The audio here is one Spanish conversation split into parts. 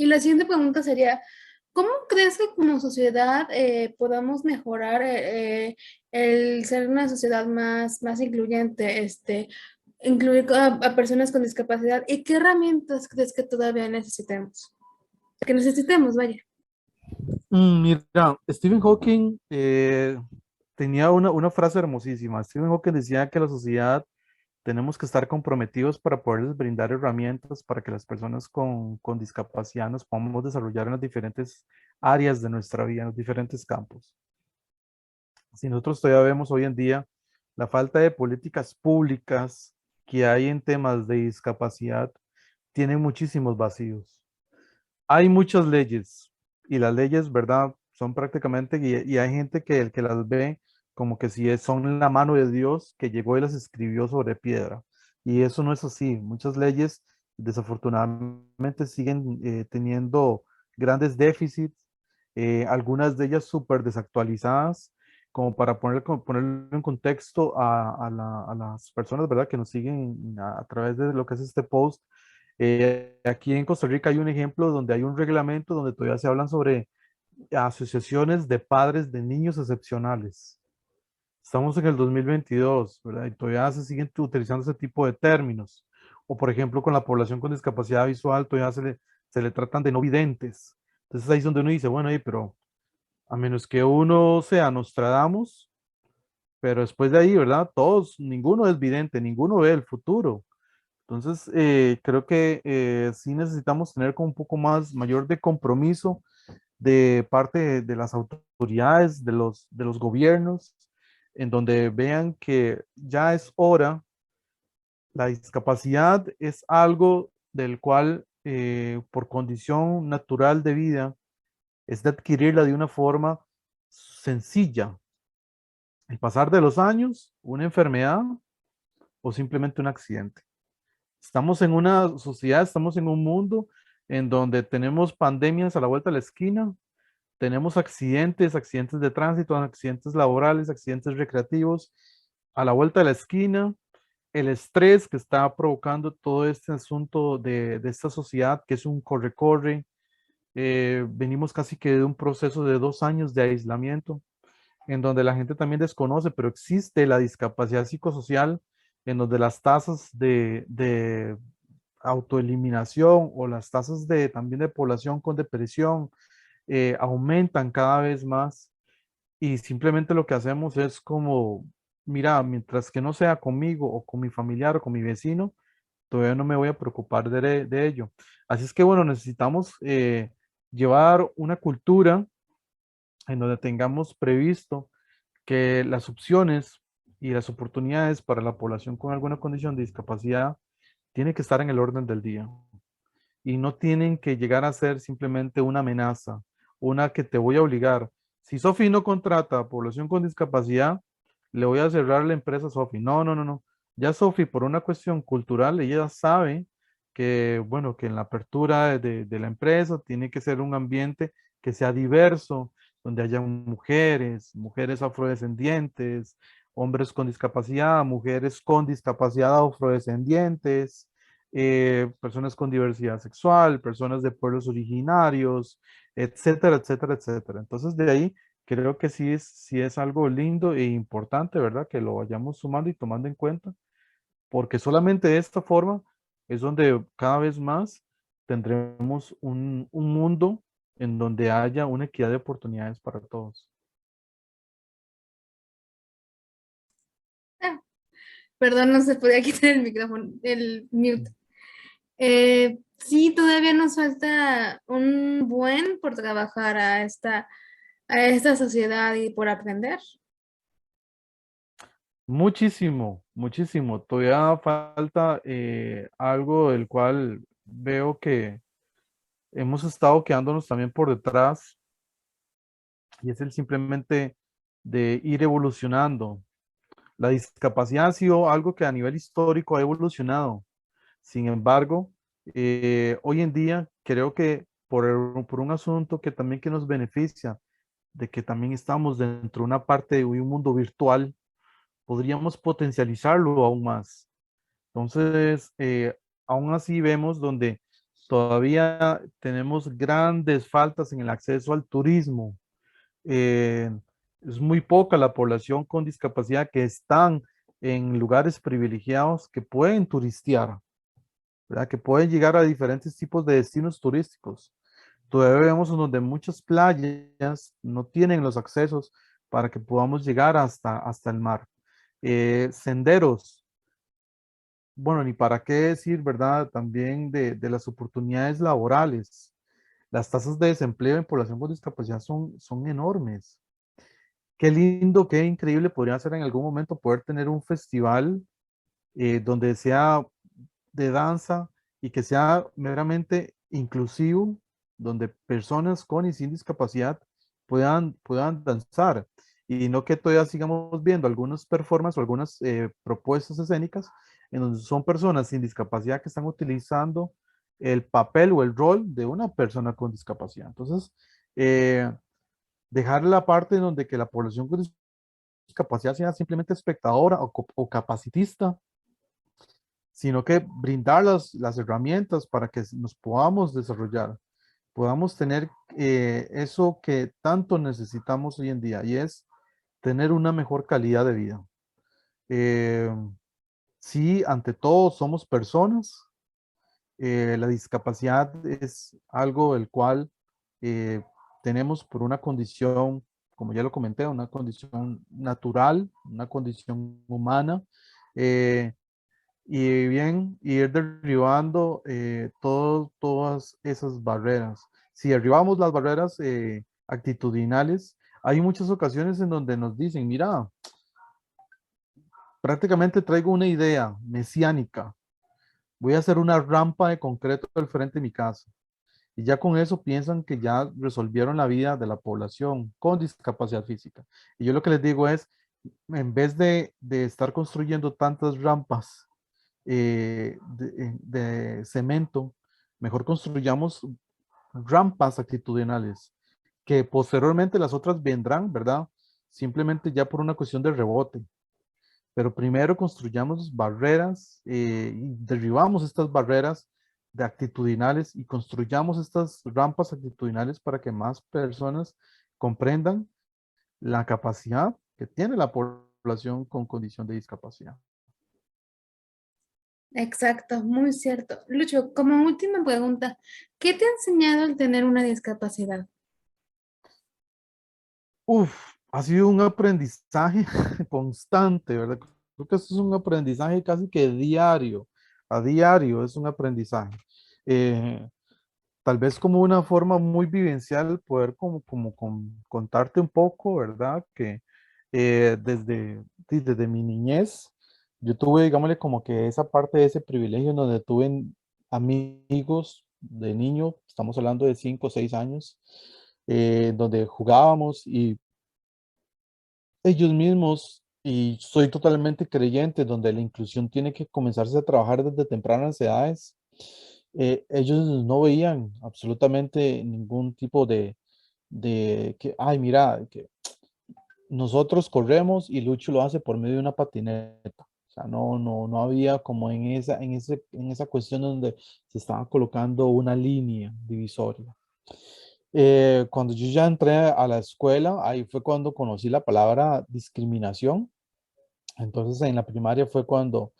Y la siguiente pregunta sería, ¿cómo crees que como sociedad podamos mejorar el ser una sociedad más incluyente, incluir a personas con discapacidad? ¿Y qué herramientas crees que todavía necesitemos? Que necesitemos, vaya. Mira, Stephen Hawking tenía una frase hermosísima. Stephen Hawking decía que la sociedad tenemos que estar comprometidos para poderles brindar herramientas para que las personas con discapacidad nos podamos desarrollar en las diferentes áreas de nuestra vida, en los diferentes campos. Si nosotros todavía vemos hoy en día la falta de políticas públicas que hay en temas de discapacidad, tiene muchísimos vacíos. Hay muchas leyes y las leyes, ¿verdad? Son prácticamente, y hay gente que las ve como que si son la mano de Dios que llegó y las escribió sobre piedra. Y eso no es así. Muchas leyes desafortunadamente siguen teniendo grandes déficits, algunas de ellas súper desactualizadas, como para ponerlo en contexto a las personas, ¿verdad? Que nos siguen a través de lo que es este post. Aquí en Costa Rica hay un ejemplo donde hay un reglamento donde todavía se hablan sobre asociaciones de padres de niños excepcionales. Estamos en el 2022, ¿verdad? Y todavía se siguen utilizando ese tipo de términos. O por ejemplo, con la población con discapacidad visual, todavía se le tratan de no videntes. Entonces ahí es donde uno dice, bueno, pero a menos que uno sea Nostradamus, pero después de ahí, ¿verdad? Todos, ninguno es vidente, ninguno ve el futuro. Entonces, creo que sí necesitamos tener como un poco más, mayor de compromiso de parte de las autoridades, de los gobiernos, en donde vean que ya es hora. La discapacidad es algo del cual, por condición natural de vida, es de adquirirla de una forma sencilla. El pasar de los años, una enfermedad o simplemente un accidente. Estamos en una sociedad, estamos en un mundo en donde tenemos pandemias a la vuelta de la esquina, tenemos accidentes, accidentes de tránsito, accidentes laborales, accidentes recreativos a la vuelta de la esquina, el estrés que está provocando todo este asunto de esta sociedad, que es un corre-corre. Venimos casi que de un proceso de 2 años de aislamiento, en donde la gente también desconoce, pero existe la discapacidad psicosocial, en donde las tasas de autoeliminación o las tasas también de población con depresión aumentan cada vez más, y simplemente lo que hacemos es como, mira, mientras que no sea conmigo o con mi familiar o con mi vecino, todavía no me voy a preocupar de ello. Así es que bueno, necesitamos llevar una cultura en donde tengamos previsto que las opciones y las oportunidades para la población con alguna condición de discapacidad tienen que estar en el orden del día y no tienen que llegar a ser simplemente una amenaza, una que te voy a obligar. Si Sofi no contrata a población con discapacidad, le voy a cerrar la empresa a Sofi. No, no, no, no. Ya Sofi, por una cuestión cultural, ella sabe que, bueno, que en la apertura de la empresa tiene que ser un ambiente que sea diverso, donde haya mujeres, mujeres afrodescendientes, hombres con discapacidad, mujeres con discapacidad afrodescendientes, personas con diversidad sexual, personas de pueblos originarios, etcétera, etcétera, etcétera. Entonces, de ahí creo que sí es algo lindo e importante, ¿verdad? Que lo vayamos sumando y tomando en cuenta, porque solamente de esta forma es donde cada vez más tendremos un mundo en donde haya una equidad de oportunidades para todos. Ah, perdón, no se podía quitar el micrófono, el mute. Sí, todavía nos falta un buen por trabajar a esta sociedad y por aprender. Muchísimo, muchísimo. Todavía falta algo del cual veo que hemos estado quedándonos también por detrás, y es el simplemente de ir evolucionando. La discapacidad ha sido algo que a nivel histórico ha evolucionado. Sin embargo, hoy en día creo que por un asunto que también que nos beneficia, de que también estamos dentro de una parte de un mundo virtual, podríamos potencializarlo aún más. Entonces, aún así vemos donde Todavía tenemos grandes faltas en el acceso al turismo. Eh, es muy poca la población con discapacidad que están en lugares privilegiados que pueden turistear, ¿verdad? Que pueden llegar a diferentes tipos de destinos turísticos. Todavía vemos en donde muchas playas no tienen los accesos para que podamos llegar hasta el mar. Senderos, bueno, ni para qué decir, ¿verdad? También de las oportunidades laborales. Las tasas de desempleo en población con discapacidad son enormes. Qué lindo, qué increíble podría ser en algún momento poder tener un festival donde sea de danza y que sea meramente inclusivo, donde personas con y sin discapacidad puedan danzar y no que todavía sigamos viendo algunas performances o algunas propuestas escénicas en donde son personas sin discapacidad que están utilizando el papel o el rol de una persona con discapacidad. Entonces, eh, dejar la parte en donde que la población con discapacidad sea simplemente espectadora o capacitista, sino que brindar las herramientas para que nos podamos desarrollar, podamos tener eso que tanto necesitamos hoy en día y es tener una mejor calidad de vida. Eh, sí, ante todo somos personas, la discapacidad es algo el cual eh, tenemos por una condición, como ya lo comenté, una condición natural, una condición humana, eh, y bien ir derribando todas esas barreras. Si derribamos las barreras actitudinales, hay muchas ocasiones en donde nos dicen, mira, prácticamente traigo una idea mesiánica, voy a hacer una rampa de concreto al frente de mi casa. Y ya con eso piensan que ya resolvieron la vida de la población con discapacidad física. Y yo lo que les digo es, en vez de estar construyendo tantas rampas de cemento, mejor construyamos rampas actitudinales, que posteriormente las otras vendrán, ¿verdad? Simplemente ya por una cuestión de rebote. Pero primero construyamos barreras y derribamos estas barreras de actitudinales y construyamos estas rampas actitudinales para que más personas comprendan la capacidad que tiene la población con condición de discapacidad. Exacto, muy cierto. Lucho, como última pregunta, ¿qué te ha enseñado el tener una discapacidad? Uf, ha sido un aprendizaje constante, ¿verdad? Creo que esto es un aprendizaje casi que diario, a diario es un aprendizaje. Eh, Tal vez como una forma muy vivencial poder contarte un poco, ¿verdad? Que desde mi niñez, yo tuve, digámosle, como que esa parte de ese privilegio en donde tuve amigos de niño, estamos hablando de 5 o 6 años, donde jugábamos y ellos mismos, y soy totalmente creyente, donde la inclusión tiene que comenzarse a trabajar desde tempranas edades. Ellos no veían absolutamente ningún tipo de que, ay, mira, que nosotros corremos y Lucho lo hace por medio de una patineta. O sea, no había como en esa cuestión donde se estaba colocando una línea divisoria. Cuando yo ya entré a la escuela, ahí fue cuando conocí la palabra discriminación. Entonces en la primaria fue cuando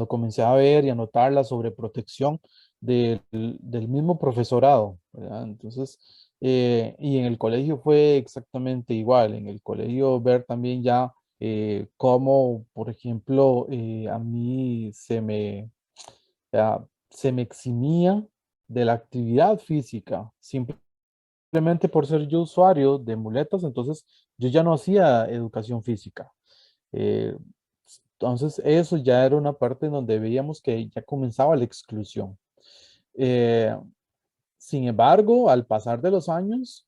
comencé a ver y a notar la sobreprotección del mismo profesorado, ¿verdad? Entonces, y en el colegio fue exactamente igual. En el colegio ver también ya cómo, por ejemplo, a mí se me eximía de la actividad física, simplemente por ser yo usuario de muletas, entonces yo ya no hacía educación física. Eh, entonces, eso ya era una parte en donde veíamos que ya comenzaba la exclusión. Eh, Sin embargo, al pasar de los años,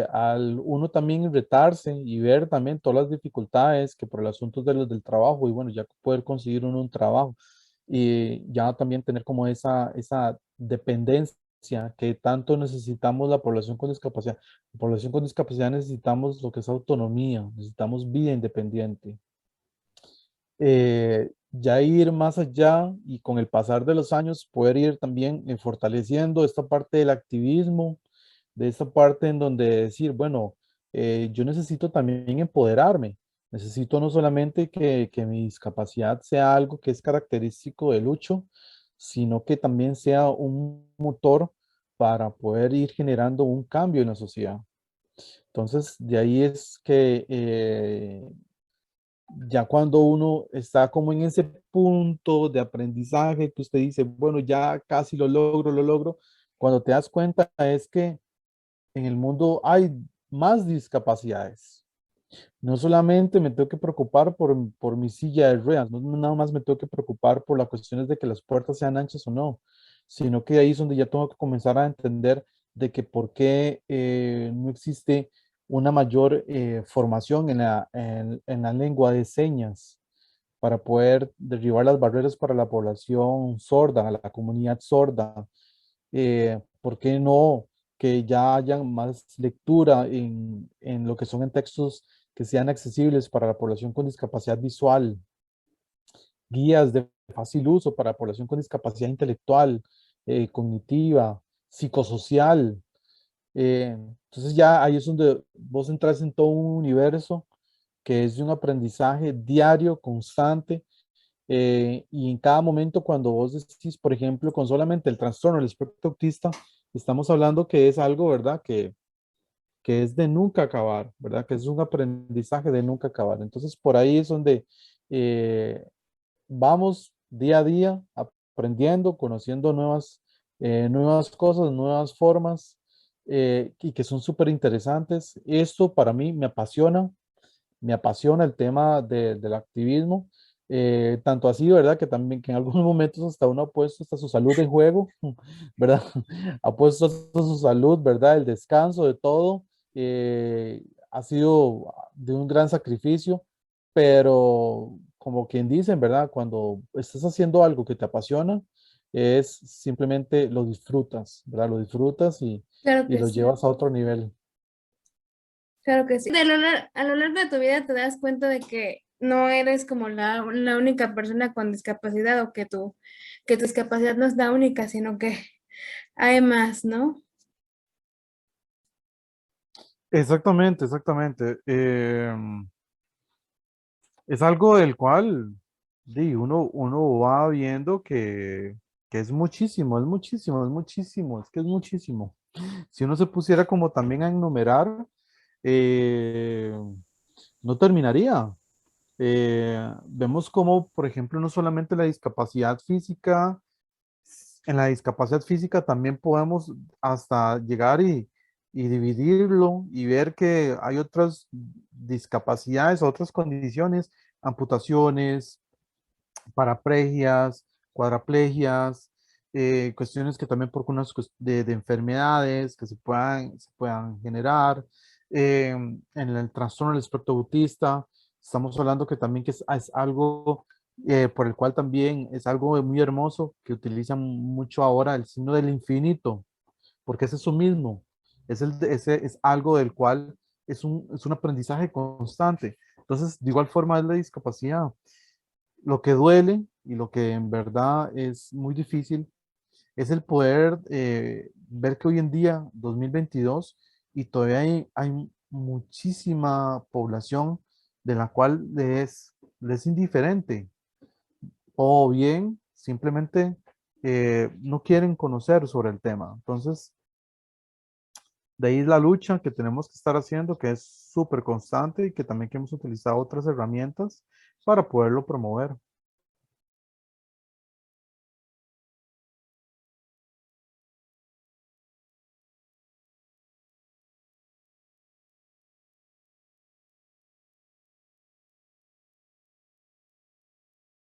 al uno también retarse y ver también todas las dificultades que por el asunto de los del trabajo y bueno, ya poder conseguir uno un trabajo y ya también tener como esa dependencia que tanto necesitamos la población con discapacidad. La población con discapacidad necesitamos lo que es autonomía, necesitamos vida independiente. ya ir más allá y con el pasar de los años poder ir también fortaleciendo esta parte del activismo, de esta parte en donde decir, bueno, yo necesito también empoderarme, necesito no solamente que mi discapacidad sea algo que es característico de Lucho, sino que también sea un motor para poder ir generando un cambio en la sociedad. Entonces, de ahí es que ya cuando uno está como en ese punto de aprendizaje que usted dice, bueno, ya casi lo logro, cuando te das cuenta es que en el mundo hay más discapacidades. No solamente me tengo que preocupar por mi silla de ruedas, no nada más me tengo que preocupar por las cuestiones de que las puertas sean anchas o no, sino que ahí es donde ya tengo que comenzar a entender de que por qué no existe una mayor formación en la lengua de señas para poder derribar las barreras para la población sorda, la comunidad sorda. ¿Por qué no que ya haya más lectura en lo que son en textos que sean accesibles para la población con discapacidad visual, guías de fácil uso para la población con discapacidad intelectual, cognitiva, psicosocial? Entonces ya ahí es donde vos entras en todo un universo que es de un aprendizaje diario, constante, y en cada momento cuando vos decís, por ejemplo, con solamente el trastorno del espectro autista, estamos hablando que es algo, ¿verdad? Que es de nunca acabar, ¿verdad? Que es un aprendizaje de nunca acabar. Entonces, por ahí es donde eh, vamos día a día aprendiendo, conociendo nuevas cosas, nuevas formas, y que son súper interesantes. Esto para mí me apasiona el tema del activismo, tanto así, ¿verdad? Que también que en algunos momentos hasta uno ha puesto hasta su salud en juego, ¿verdad? Ha puesto hasta su salud, ¿verdad? El descanso de todo, ha sido de un gran sacrificio, pero como quien dicen, ¿verdad? Cuando estás haciendo algo que te apasiona, es simplemente lo disfrutas, ¿verdad? Lo disfrutas Claro y que lo sí, llevas a otro nivel. claro que sí. A lo largo de tu vida te das cuenta de que no eres como la única persona con discapacidad o que tu discapacidad no es la única, sino que hay más, ¿no? Exactamente, exactamente. Es algo del cual uno va viendo que es muchísimo, es muchísimo, es muchísimo, es que es muchísimo. Si uno se pusiera como también a enumerar, eh, no terminaría. Vemos como, por ejemplo, no solamente la discapacidad física, en la discapacidad física también podemos hasta llegar y dividirlo y ver que hay otras discapacidades, otras condiciones, amputaciones, paraplegias, cuadraplegias, cuestiones que también por unas de enfermedades que se puedan generar. En el trastorno del espectro autista, estamos hablando que también que es algo por el cual también es algo muy hermoso que utilizan mucho ahora el signo del infinito, porque es eso mismo, ese es algo del cual es un aprendizaje constante. Entonces, de igual forma es la discapacidad. Lo que duele y lo que en verdad es muy difícil es el poder ver que hoy en día, 2022, y todavía hay muchísima población de la cual le es indiferente o bien simplemente no quieren conocer sobre el tema. Entonces, de ahí la lucha que tenemos que estar haciendo, que es súper constante y que también que hemos utilizado otras herramientas para poderlo promover.